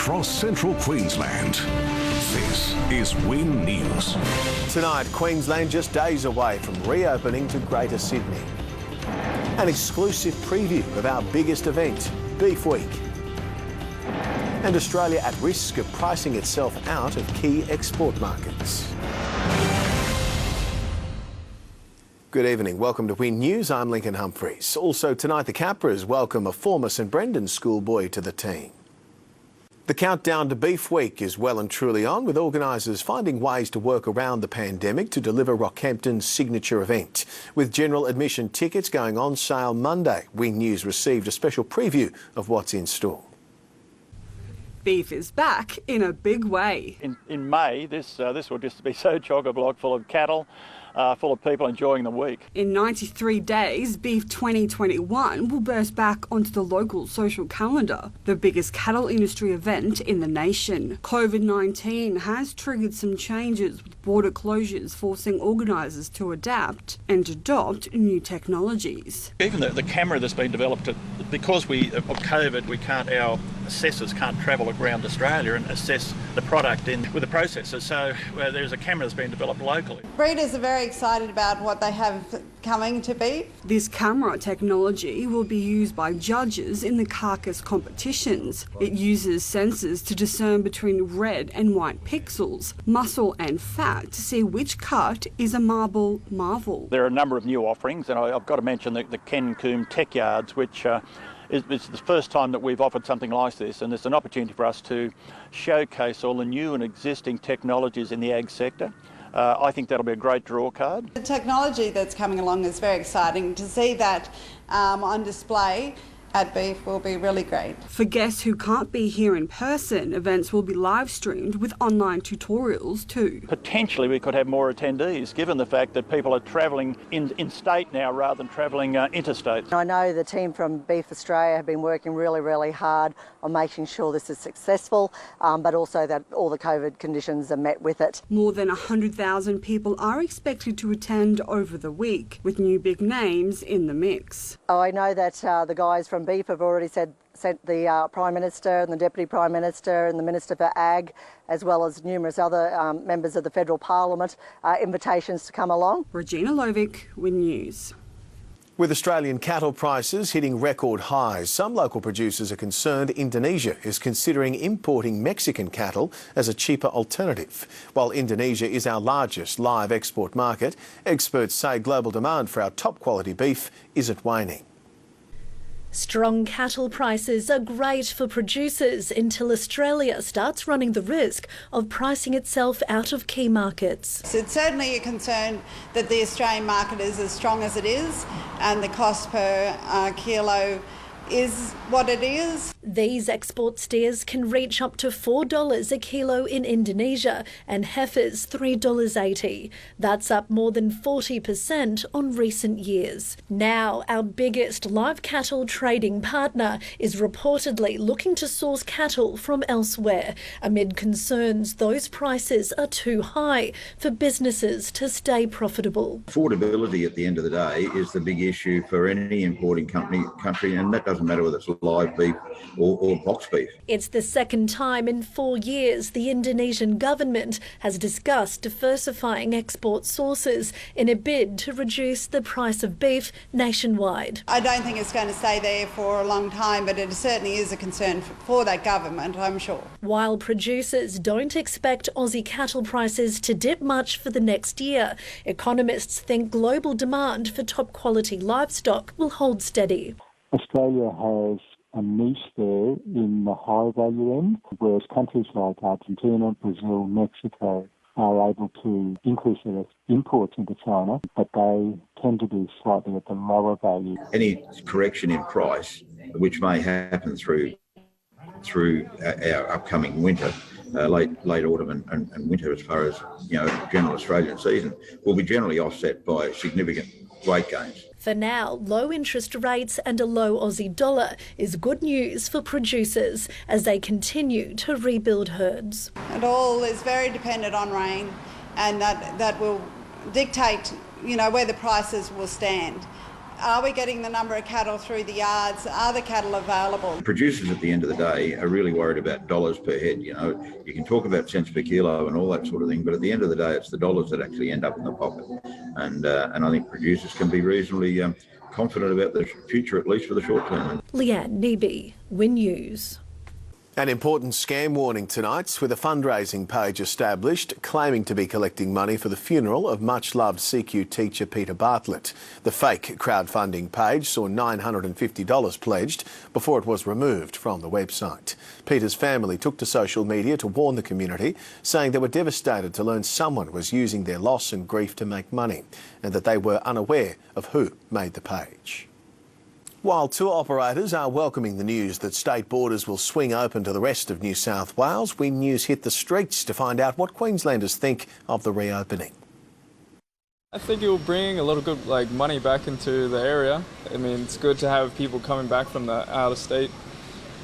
across central Queensland. This is Win News. Tonight, Queensland just days away from reopening to Greater Sydney. An exclusive preview of our biggest event, Beef Week. And Australia at risk of pricing itself out of key export markets. Good evening. Welcome to Win News. I'm Lincoln Humphries. Also tonight, the Capras welcome a former St Brendan schoolboy to the team. The countdown to Beef Week is well and truly on, with organisers finding ways to work around the pandemic to deliver Rockhampton's signature event. With general admission tickets going on sale Monday, Win News received a special preview of what's in store. Beef is back in a big way. In May, this will just be so chock-a-block full of cattle, full of people enjoying the week. In 93 days, Beef 2021 will burst back onto the local social calendar, the biggest cattle industry event in the nation. COVID-19 has triggered some changes, with border closures forcing organisers to adapt and adopt new technologies. Even the camera that's been developed, because of COVID, our assessors can't travel around Australia and assess the product with the processors, so there's a camera that's been developed locally. Breeders are very excited about what they have coming to beef. This camera technology will be used by judges in the carcass competitions. It uses sensors to discern between red and white pixels, muscle and fat, to see which cut is a marble marvel. There are a number of new offerings, and I've got to mention the Ken Coombe Tech Yards, which it's the first time that we've offered something like this, and it's an opportunity for us to showcase all the new and existing technologies in the ag sector. I think that'll be a great draw card. The technology that's coming along is very exciting. To see that on display at Beef will be really great. For guests who can't be here in person, events will be live streamed with online tutorials too. Potentially we could have more attendees, given the fact that people are travelling in-state now rather than travelling interstate. I know the team from Beef Australia have been working really hard on making sure this is successful, but also that all the COVID conditions are met with it. More than 100,000 people are expected to attend over the week, with new big names in the mix. Oh, I know that the guys from Beef have already sent the Prime Minister and the Deputy Prime Minister and the Minister for Ag, as well as numerous other members of the Federal Parliament, invitations to come along. Regina Lovic, Win News. With Australian cattle prices hitting record highs, some local producers are concerned Indonesia is considering importing Mexican cattle as a cheaper alternative. While Indonesia is our largest live export market, experts say global demand for our top quality beef isn't waning. Strong cattle prices are great for producers until Australia starts running the risk of pricing itself out of key markets. So it's certainly a concern that the Australian market is as strong as it is, and the cost per kilo is what it is. These export steers can reach up to $4 a kilo in Indonesia and heifers $3.80. That's up more than 40% on recent years. Now, our biggest live cattle trading partner is reportedly looking to source cattle from elsewhere, amid concerns those prices are too high for businesses to stay profitable. Affordability at the end of the day is the big issue for any importing country, and that doesn't matter whether it's live beef or box beef. It's the second time in 4 years the Indonesian government has discussed diversifying export sources in a bid to reduce the price of beef nationwide. I don't think it's going to stay there for a long time, but it certainly is a concern for that government, I'm sure. While producers don't expect Aussie cattle prices to dip much for the next year, economists think global demand for top quality livestock will hold steady. Australia has a niche there in the high value end, whereas countries like Argentina, Brazil, Mexico are able to increase their imports into China, but they tend to be slightly at the lower value. Any correction in price, which may happen through our upcoming winter, late autumn and winter, as far as general Australian season, will be generally offset by significant weight gains. For now, low interest rates and a low Aussie dollar is good news for producers as they continue to rebuild herds. It all is very dependent on rain, and that will dictate, where the prices will stand. Are we getting the number of cattle through the yards? Are the cattle available? Producers at the end of the day are really worried about dollars per head. You know, you can talk about cents per kilo and all that sort of thing, but at the end of the day, it's the dollars that actually end up in the pocket. And I think producers can be reasonably confident about the future, at least for the short term. Leanne Neeby, Win News. An important scam warning tonight, with a fundraising page established claiming to be collecting money for the funeral of much-loved CQ teacher Peter Bartlett. The fake crowdfunding page saw $950 pledged before it was removed from the website. Peter's family took to social media to warn the community, saying they were devastated to learn someone was using their loss and grief to make money, and that they were unaware of who made the page. While tour operators are welcoming the news that state borders will swing open to the rest of New South Wales, Win News hit the streets to find out what Queenslanders think of the reopening. I think it will bring a lot of good money back into the area. I mean, it's good to have people coming back from the out of state,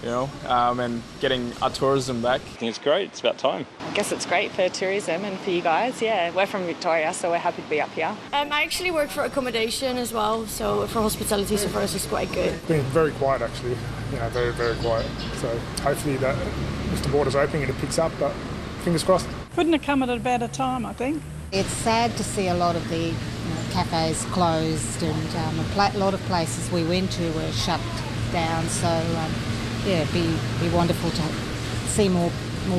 you know, and getting our tourism back. I think it's great. It's about time. I guess it's great for tourism and for you guys. Yeah, we're from Victoria, so we're happy to be up here. I actually work for accommodation as well, so for hospitality, so for us it's quite good. It's been very quiet actually, you know, very, very quiet. So hopefully that if the border's opening and it picks up, but fingers crossed. Couldn't have come at a better time, I think. It's sad to see a lot of the cafes closed, and a lot of places we went to were shut down, so yeah, it'd be wonderful to see more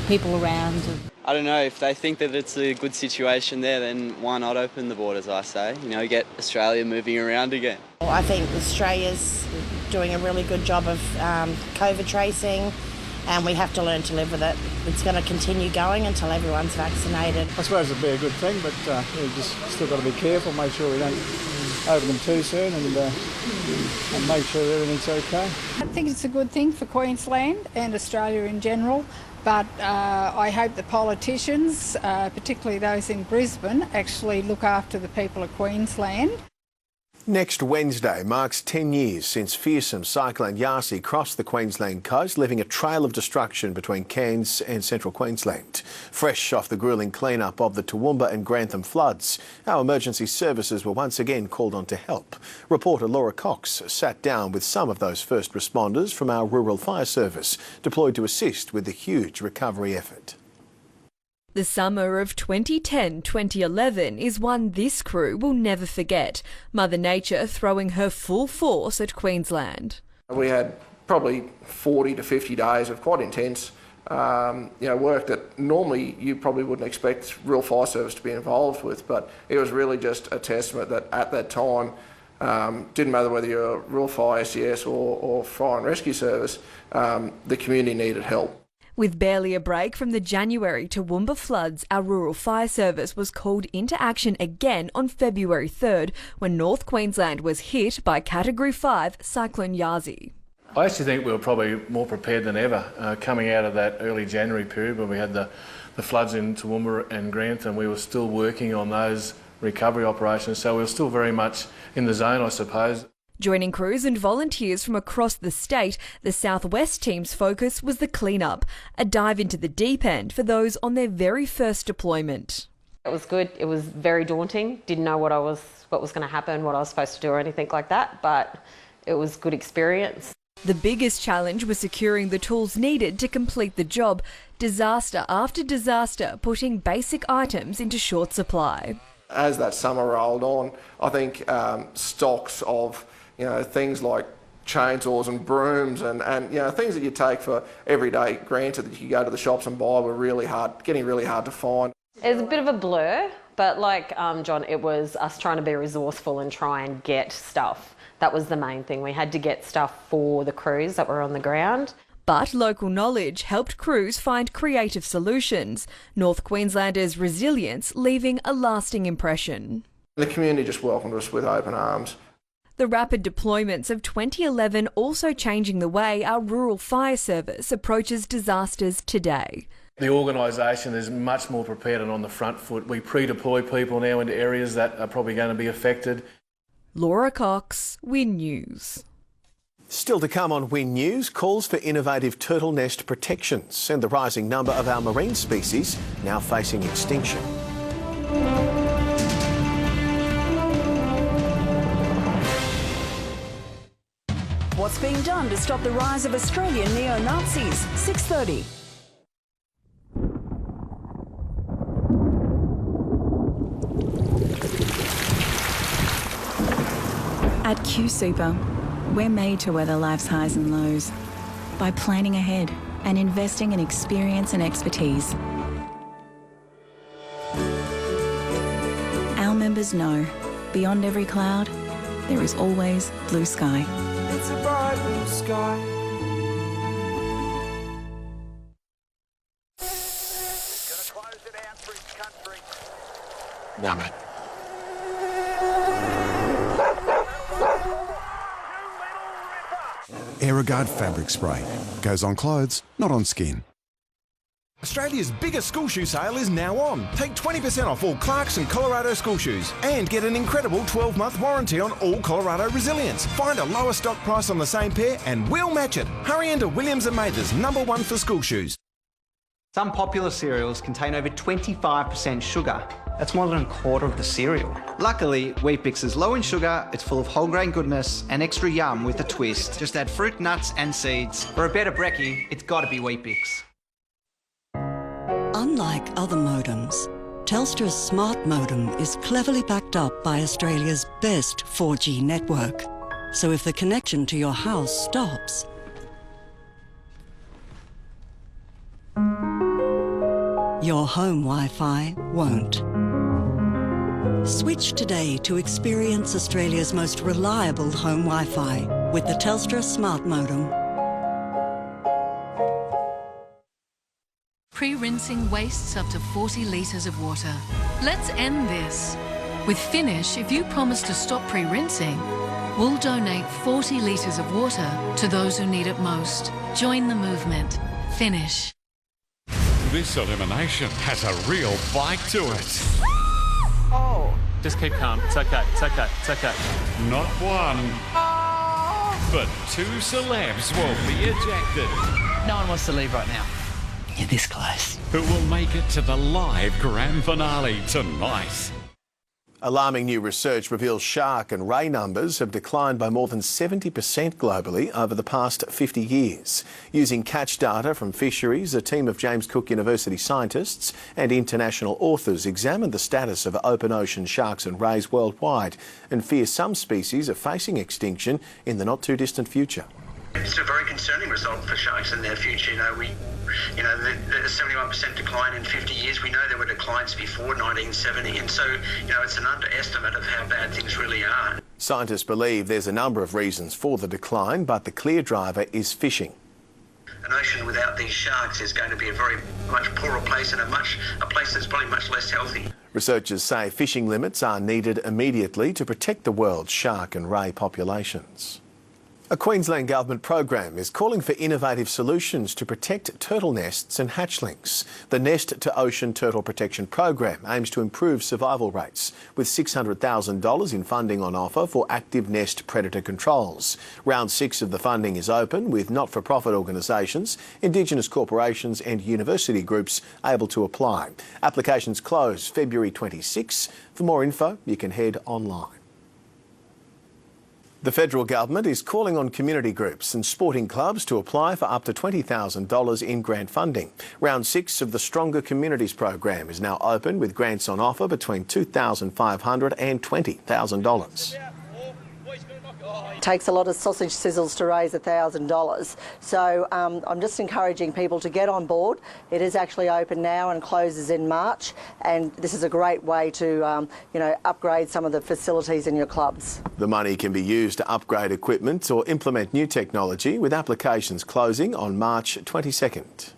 people around. I don't know, if they think that it's a good situation there, then why not open the borders, I say, you know, get Australia moving around again. I think Australia's doing a really good job of COVID tracing, and we have to learn to live with it. It's going to continue going until everyone's vaccinated. I suppose it'd be a good thing, but we've just still got to be careful, make sure we don't open them too soon, and make sure everything's okay. I think it's a good thing for Queensland and Australia in general, but I hope the politicians, particularly those in Brisbane, actually look after the people of Queensland. Next Wednesday marks 10 years since fearsome cyclone Yasi crossed the Queensland coast, leaving a trail of destruction between Cairns and central Queensland. Fresh off the gruelling clean-up of the Toowoomba and Grantham floods, our emergency services were once again called on to help. Reporter Laura Cox sat down with some of those first responders from our rural fire service, deployed to assist with the huge recovery effort. The summer of 2010-2011 is one this crew will never forget. Mother Nature throwing her full force at Queensland. We had probably 40 to 50 days of quite intense work that normally you probably wouldn't expect rural fire service to be involved with, but it was really just a testament that at that time, didn't matter whether you're a rural fire, SES or fire and rescue service, the community needed help. With barely a break from the January Toowoomba floods, our rural fire service was called into action again on February 3rd when North Queensland was hit by Category 5 Cyclone Yasi. I actually think we were probably more prepared than ever coming out of that early January period when we had the floods in Toowoomba and Grantham. We were still working on those recovery operations, so we were still very much in the zone, I suppose. Joining crews and volunteers from across the state, the Southwest team's focus was the clean-up, a dive into the deep end for those on their very first deployment. It was good. It was very daunting. Didn't know what was going to happen, what I was supposed to do or anything like that, but it was good experience. The biggest challenge was securing the tools needed to complete the job, disaster after disaster putting basic items into short supply. As that summer rolled on, I think stocks of things like chainsaws and brooms and things that you take for every day, granted that you go to the shops and buy, were getting really hard to find. It was a bit of a blur, but like John, it was us trying to be resourceful and try and get stuff. That was the main thing. We had to get stuff for the crews that were on the ground. But local knowledge helped crews find creative solutions. North Queenslanders' resilience leaving a lasting impression. The community just welcomed us with open arms. The rapid deployments of 2011 also changing the way our rural fire service approaches disasters today. The organisation is much more prepared and on the front foot. We pre-deploy people now into areas that are probably going to be affected. Laura Cox, Win News. Still to come on Win News, calls for innovative turtle nest protections and the rising number of our marine species now facing extinction. what's being done to stop the rise of Australian neo-Nazis. 6:30. At Q Super, we're made to weather life's highs and lows by planning ahead and investing in experience and expertise. Our members know, beyond every cloud, there is always blue sky. It's a bright blue sky. Damn it. Aerogard fabric spray. Goes on clothes, not on skin. Australia's biggest school shoe sale is now on. Take 20% off all Clarks and Colorado school shoes and get an incredible 12-month warranty on all Colorado Resilience. Find a lower stock price on the same pair and we'll match it. Hurry into Williams & Mather's, #1 for school shoes. Some popular cereals contain over 25% sugar. That's more than a quarter of the cereal. Luckily, Weet-Bix is low in sugar, it's full of whole grain goodness and extra yum with a twist. Just add fruit, nuts and seeds. For a better brekkie, it's got to be Weet-Bix. Unlike other modems, Telstra's smart modem is cleverly backed up by Australia's best 4G network. So if the connection to your house stops, your home Wi-Fi won't. Switch today to experience Australia's most reliable home Wi-Fi with the Telstra Smart Modem. Pre-rinsing wastes up to 40 litres of water. Let's end this. With Finish, if you promise to stop pre-rinsing, we'll donate 40 litres of water to those who need it most. Join the movement. Finish. This elimination has a real bite to it. Oh. Just keep calm. It's okay. It's okay. It's okay. Not one, but 2 celebs will be ejected. No one wants to leave right now. You're this close. Who will make it to the live grand finale tonight? Alarming new research reveals shark and ray numbers have declined by more than 70% globally over the past 50 years. Using catch data from fisheries, a team of James Cook University scientists and international authors examined the status of open ocean sharks and rays worldwide and fear some species are facing extinction in the not too distant future. It's a very concerning result for sharks in their future. The 71% decline in 50 years. We know there were declines before 1970, and so it's an underestimate of how bad things really are. Scientists believe there's a number of reasons for the decline, but the clear driver is fishing. An ocean without these sharks is going to be a very much poorer place and a place that's probably much less healthy. Researchers say fishing limits are needed immediately to protect the world's shark and ray populations. A Queensland government program is calling for innovative solutions to protect turtle nests and hatchlings. The Nest to Ocean Turtle Protection Program aims to improve survival rates, with $600,000 in funding on offer for active nest predator controls. Round 6 of the funding is open, with not-for-profit organisations, Indigenous corporations and university groups able to apply. Applications close February 26. For more info, you can head online. The federal government is calling on community groups and sporting clubs to apply for up to $20,000 in grant funding. Round 6 of the Stronger Communities program is now open, with grants on offer between $2,500 and $20,000. It takes a lot of sausage sizzles to raise $1,000. So I'm just encouraging people to get on board. It is actually open now and closes in March, and this is a great way to upgrade some of the facilities in your clubs. The money can be used to upgrade equipment or implement new technology, with applications closing on March 22nd.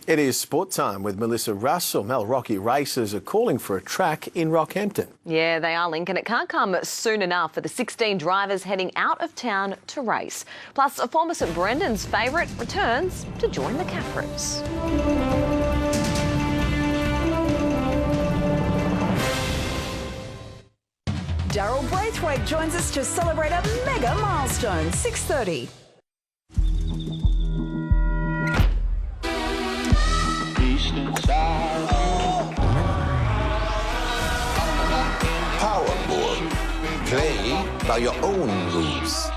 It is sport time with Melissa Russell. Mel, Rocky Racers are calling for a track in Rockhampton. Yeah, they are, Lincoln. It can't come soon enough for the 16 drivers heading out of town to race. Plus, a former St Brendan's favourite returns to join the Capras. Daryl Braithwaite joins us to celebrate a mega milestone. 6:30. Powerball. Play by your own rules.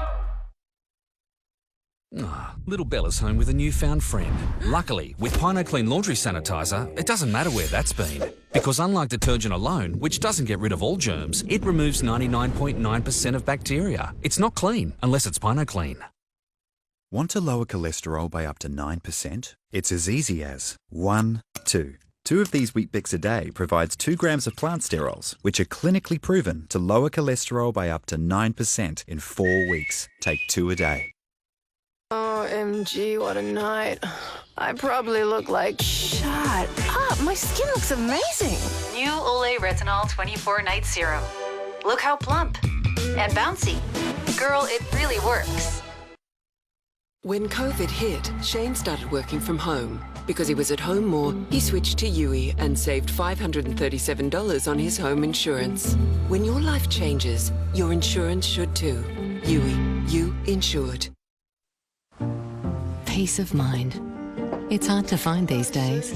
Little Bella's home with a newfound friend. Luckily, with Pino Clean Laundry Sanitizer, it doesn't matter where that's been. Because unlike detergent alone, which doesn't get rid of all germs, it removes 99.9% of bacteria. It's not clean unless it's Pino Clean. Want to lower cholesterol by up to 9%? It's as easy as 1, 2. 2 of these Wheat Bix a day provides 2 grams of plant sterols, which are clinically proven to lower cholesterol by up to 9% in 4 weeks. Take 2 a day. OMG, what a night. I probably look like... Shut up, my skin looks amazing. New Olay Retinol 24 Night Serum. Look how plump and bouncy. Girl, it really works. When COVID hit, Shane started working from home. Because he was at home more, he switched to Yui and saved $537 on his home insurance. When your life changes, your insurance should too. Yui, you insured. Peace of mind. It's hard to find these days,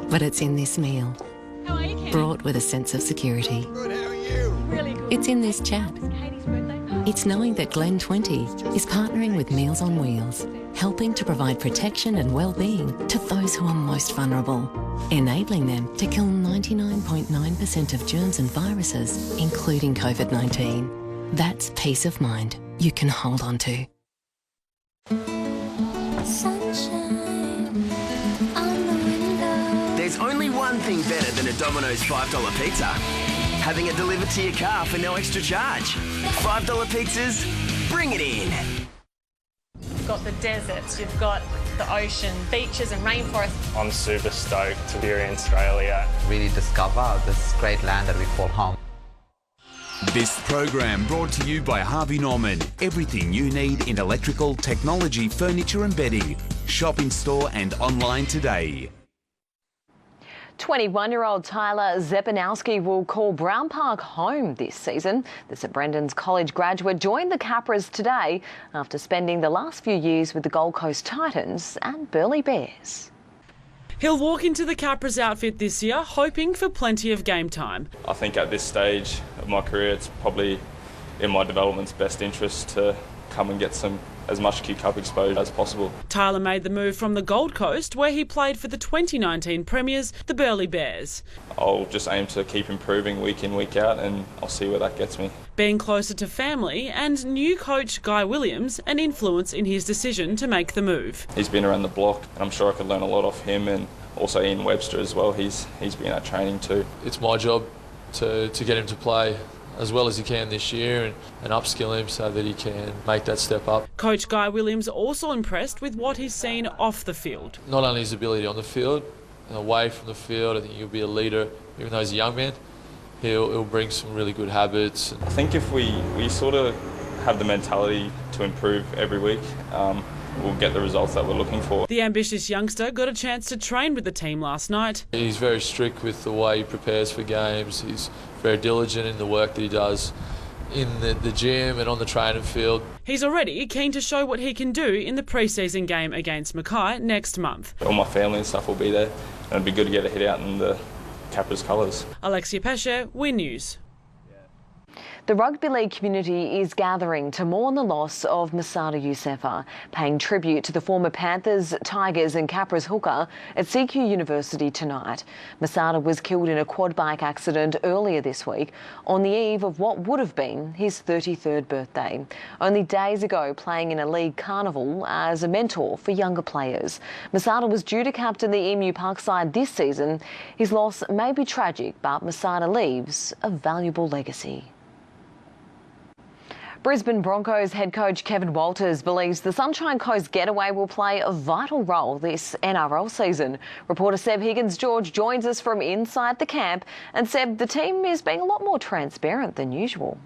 but it's in this meal, brought with a sense of security. It's in this chat. It's knowing that Glen 20 is partnering with Meals on Wheels, helping to provide protection and well-being to those who are most vulnerable, enabling them to kill 99.9% of germs and viruses, including COVID-19. That's peace of mind you can hold on to. There's only one thing better than a Domino's $5 pizza. Having it delivered to your car for no extra charge. $5 pizzas, bring it in. You've got the deserts, you've got the ocean, beaches and rainforests. I'm super stoked to be here in Australia. Really discover this great land that we call home. This program brought to you by Harvey Norman. Everything you need in electrical, technology, furniture and bedding. Shop in store and online today. 21-year-old Tyler Zepanowski will call Brown Park home this season. The St Brendan's College graduate joined the Capras today after spending the last few years with the Gold Coast Titans and Burleigh Bears. He'll walk into the Capras outfit this year hoping for plenty of game time. I think at this stage of my career it's probably in my development's best interest to come and get as much Q Cup exposure as possible. Tyler made the move from the Gold Coast, where he played for the 2019 premiers, the Burleigh Bears. I'll just aim to keep improving week in, week out, and I'll see where that gets me. Being closer to family and new coach Guy Williams an influence in his decision to make the move. He's been around the block and I'm sure I could learn a lot off him, and also Ian Webster as well. He's been at training too. It's my job to get him to play as well as he can this year and upskill him so that he can make that step up. Coach Guy Williams also impressed with what he's seen off the field. Not only his ability on the field, and away from the field, I think he'll be a leader. Even though he's a young man, he'll bring some really good habits. I think if we sort of have the mentality to improve every week, we'll get the results that we're looking for. The ambitious youngster got a chance to train with the team last night. He's very strict with the way he prepares for games. He's very diligent in the work that he does in the gym and on the training field. He's already keen to show what he can do in the pre-season game against Mackay next month. All my family and stuff will be there, and it'd be good to get a hit out in the Capras colours. Alexia Pesce, Win News. The rugby league community is gathering to mourn the loss of Masada Yousefa, paying tribute to the former Panthers, Tigers and Capras hooker at CQ University tonight. Masada was killed in a quad bike accident earlier this week on the eve of what would have been his 33rd birthday. Only days ago, playing in a league carnival as a mentor for younger players. Masada was due to captain the Emu Park side this season. His loss may be tragic, but Masada leaves a valuable legacy. Brisbane Broncos head coach Kevin Walters believes the Sunshine Coast getaway will play a vital role this NRL season. Reporter Seb Higgins-George joins us from inside the camp. And Seb, the team is being a lot more transparent than usual.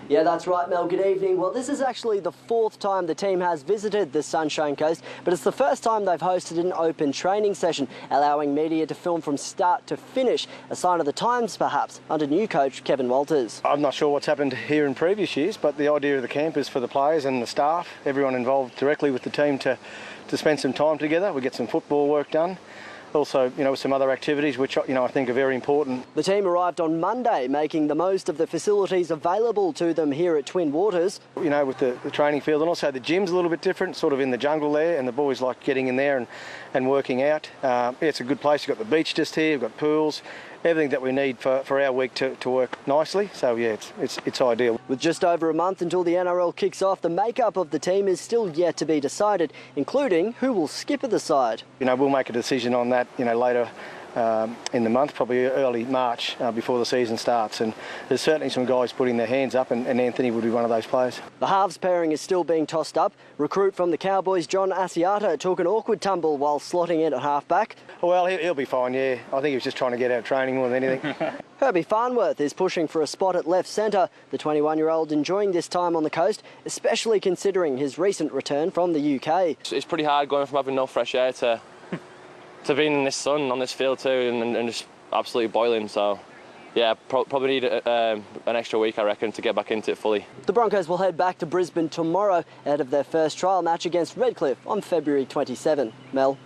Yeah, that's right, Mel. Good evening. Well, this is actually the 4th time the team has visited the Sunshine Coast, but it's the first time they've hosted an open training session, allowing media to film from start to finish, a sign of the times, perhaps, under new coach Kevin Walters. I'm not sure what's happened here in previous years, but the idea of the camp is for the players and the staff, everyone involved directly with the team to spend some time together. We get some football work done. also, with some other activities which, I think are very important. The team arrived on Monday, making the most of the facilities available to them here at Twin Waters. With the training field, and also the gym's a little bit different, sort of in the jungle there, and the boys like getting in there and working out. It's a good place. You've got the beach just here, you've got pools, everything that we need for our week to work nicely. So yeah, it's ideal. With just over a month until the NRL kicks off, the makeup of the team is still yet to be decided, including who will skipper the side. We'll make a decision on that, later in the month, probably early March, before the season starts. And there's certainly some guys putting their hands up, and Anthony would be one of those players. The halves pairing is still being tossed up. Recruit from the Cowboys, John Asiata, took an awkward tumble while slotting in at halfback. Well, he'll be fine, yeah. I think he was just trying to get out of training more than anything. Herbie Farnworth is pushing for a spot at left centre. The 21-year-old enjoying this time on the coast, especially considering his recent return from the UK. It's pretty hard going from having no fresh air to being in this sun on this field too, and just absolutely boiling. So yeah, probably need an extra week, I reckon, to get back into it fully. The Broncos will head back to Brisbane tomorrow ahead of their first trial match against Redcliffe on February 27. Mel.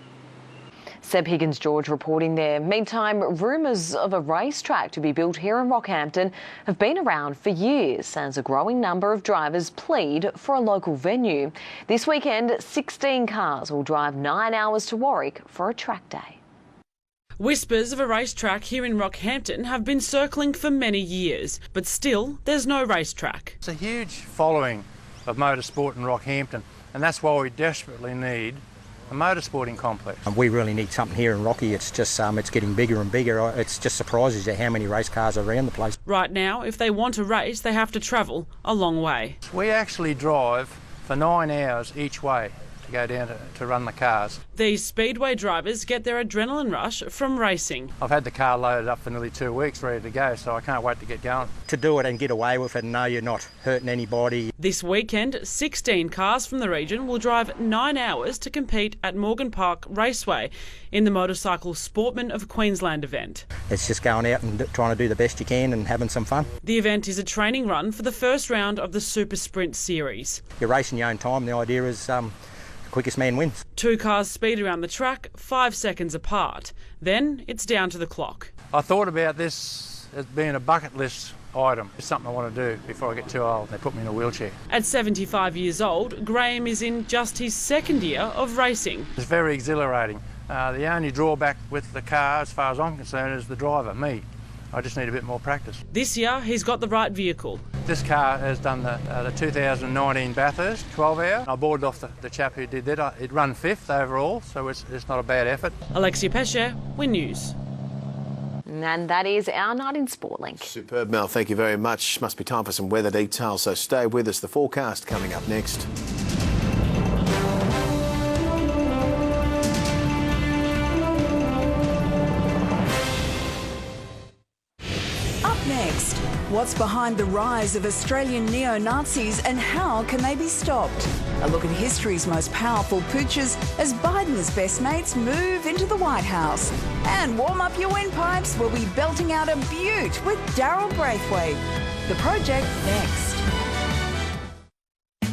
Seb Higgins-George reporting there. Meantime, rumours of a racetrack to be built here in Rockhampton have been around for years as a growing number of drivers plead for a local venue. This weekend, 16 cars will drive 9 hours to Warwick for a track day. Whispers of a racetrack here in Rockhampton have been circling for many years, but still there's no racetrack. It's a huge following of motorsport in Rockhampton, and that's why we desperately need a motorsporting complex. We really need something here in Rocky. It's just it's getting bigger and bigger. It just surprises you how many race cars are around the place. Right now, if they want to race, they have to travel a long way. We actually drive for 9 hours each way to go down to run the cars. These speedway drivers get their adrenaline rush from racing. I've had the car loaded up for nearly 2 weeks ready to go, so I can't wait to get going. To do it and get away with it and know you're not hurting anybody. This weekend, 16 cars from the region will drive 9 hours to compete at Morgan Park Raceway in the Motorcycle Sportmen of Queensland event. It's just going out and trying to do the best you can and having some fun. The event is a training run for the first round of the Super Sprint Series. You're racing your own time. The idea is the quickest man wins. 2 cars speed around the track 5 seconds apart. Then it's down to the clock. I thought about this as being a bucket list item. It's something I want to do before I get too old. They put me in a wheelchair. At 75 years old, Graham is in just his second year of racing. It's very exhilarating. The only drawback with the car, as far as I'm concerned, is the driver, me. I just need a bit more practice. This year, he's got the right vehicle. This car has done the 2019 Bathurst 12 hour. I boarded off the chap who did that. It run 5th overall, so it's not a bad effort. Alexia Pesce, Win News. And that is our night in Sportlink. Superb, Mel. Thank you very much. Must be time for some weather details, so stay with us. The forecast coming up next. Next, what's behind the rise of Australian neo-Nazis and how can they be stopped? A look at history's most powerful pooches as Biden's best mates move into the White House. And warm up your windpipes, we'll be belting out a beaut with Daryl Braithwaite. The project next.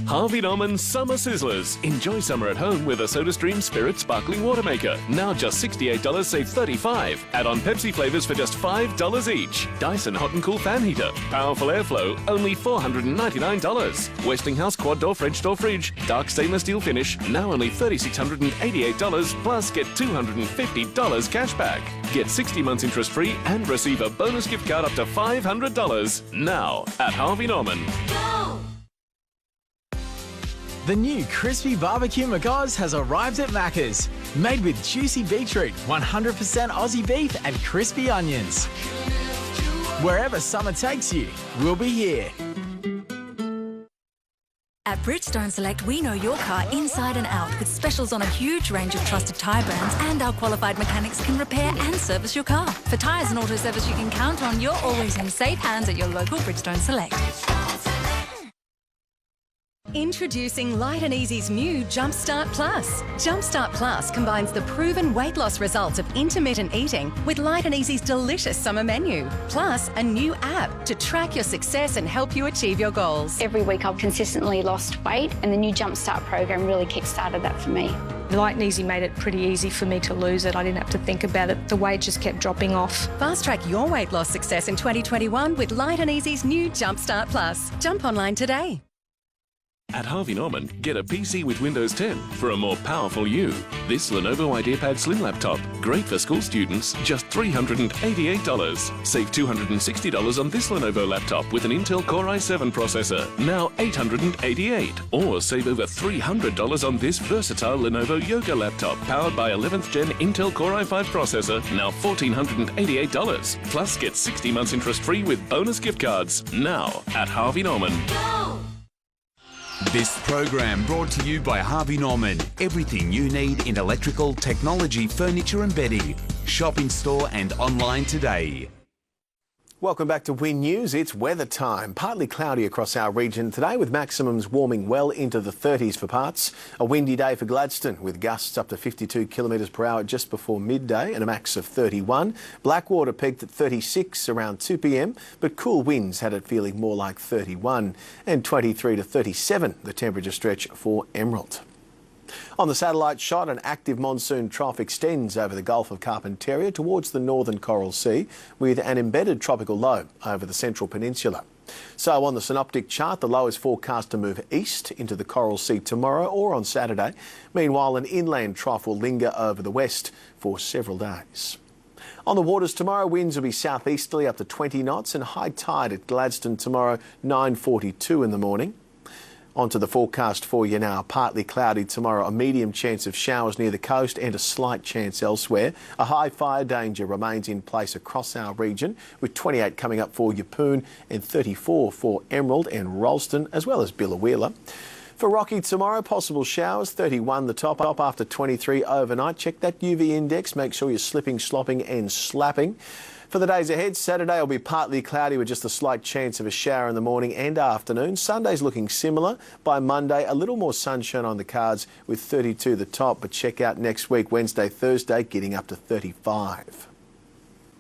Harvey Norman Summer Sizzlers. Enjoy summer at home with a SodaStream Spirit Sparkling Water Maker. Now just $68, save $35. Add on Pepsi flavours for just $5 each. Dyson Hot and Cool Fan Heater. Powerful airflow, only $499. Westinghouse Quad Door French Door Fridge. Dark stainless steel finish, now only $3,688, plus get $250 cash back. Get 60 months interest free and receive a bonus gift card up to $500. Now at Harvey Norman. The new Crispy Barbecue McGoz has arrived at Macca's. Made with juicy beetroot, 100% Aussie beef and crispy onions. Wherever summer takes you, we'll be here. At Bridgestone Select, we know your car inside and out with specials on a huge range of trusted tyre brands, and our qualified mechanics can repair and service your car. For tyres and auto service you can count on, you're always in safe hands at your local Bridgestone Select. Introducing Light and Easy's new Jumpstart Plus. Jumpstart Plus combines the proven weight loss results of intermittent eating with Light and Easy's delicious summer menu, plus a new app to track your success and help you achieve your goals. Every week I've consistently lost weight, and the new Jumpstart program really kick-started that for me. Light and Easy made it pretty easy for me to lose it. I didn't have to think about it. The weight just kept dropping off. Fast track your weight loss success in 2021 with Light and Easy's new Jumpstart Plus. Jump online today. At Harvey Norman, get a PC with Windows 10 for a more powerful you. This Lenovo IdeaPad Slim laptop, great for school students, just $388. Save $260 on this Lenovo laptop with an Intel Core i7 processor, now $888. Or save over $300 on this versatile Lenovo Yoga laptop, powered by 11th Gen Intel Core i5 processor, now $1,488. Plus, get 60 months interest-free with bonus gift cards, now at Harvey Norman. Go! This program brought to you by Harvey Norman. Everything you need in electrical, technology, furniture and bedding. Shop in store and online today. Welcome back to Win News. It's weather time. Partly cloudy across our region today with maximums warming well into the 30s for parts. A windy day for Gladstone with gusts up to 52 kilometres per hour just before midday and a max of 31. Blackwater peaked at 36 around 2 p.m, but cool winds had it feeling more like 31 and 23 to 37 the temperature stretch for Emerald. On the satellite shot, an active monsoon trough extends over the Gulf of Carpentaria towards the northern Coral Sea with an embedded tropical low over the central peninsula. So on the synoptic chart, the low is forecast to move east into the Coral Sea tomorrow or on Saturday. Meanwhile, an inland trough will linger over the west for several days. On the waters tomorrow, winds will be southeasterly up to 20 knots and high tide at Gladstone tomorrow, 9:42 in the morning. Onto the forecast for you now. Partly cloudy tomorrow, a medium chance of showers near the coast and a slight chance elsewhere. A high fire danger remains in place across our region, with 28 coming up for Yeppoon and 34 for Emerald and Ralston, as well as Billawheeler. For Rocky tomorrow, possible showers, 31 the top up after 23 overnight. Check that UV index, make sure you're slipping, slopping and slapping. For the days ahead, Saturday will be partly cloudy with just a slight chance of a shower in the morning and afternoon. Sunday's looking similar. By Monday, a little more sunshine on the cards with 32 the top, but check out next week, Wednesday, Thursday, getting up to 35.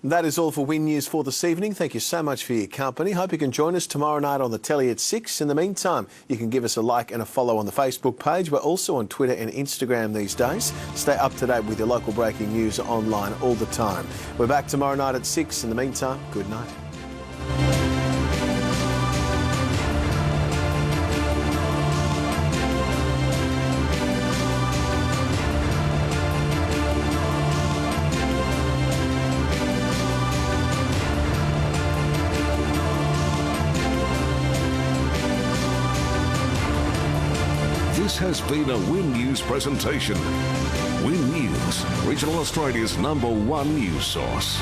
That is all for Win News for this evening. Thank you so much for your company. Hope you can join us tomorrow night on the telly at 6. In the meantime, you can give us a like and a follow on the Facebook page. We're also on Twitter and Instagram these days. Stay up to date with your local breaking news online all the time. We're back tomorrow night at 6. In the meantime, good night. This has been a Win News presentation. Win News, Regional Australia's #1 news source.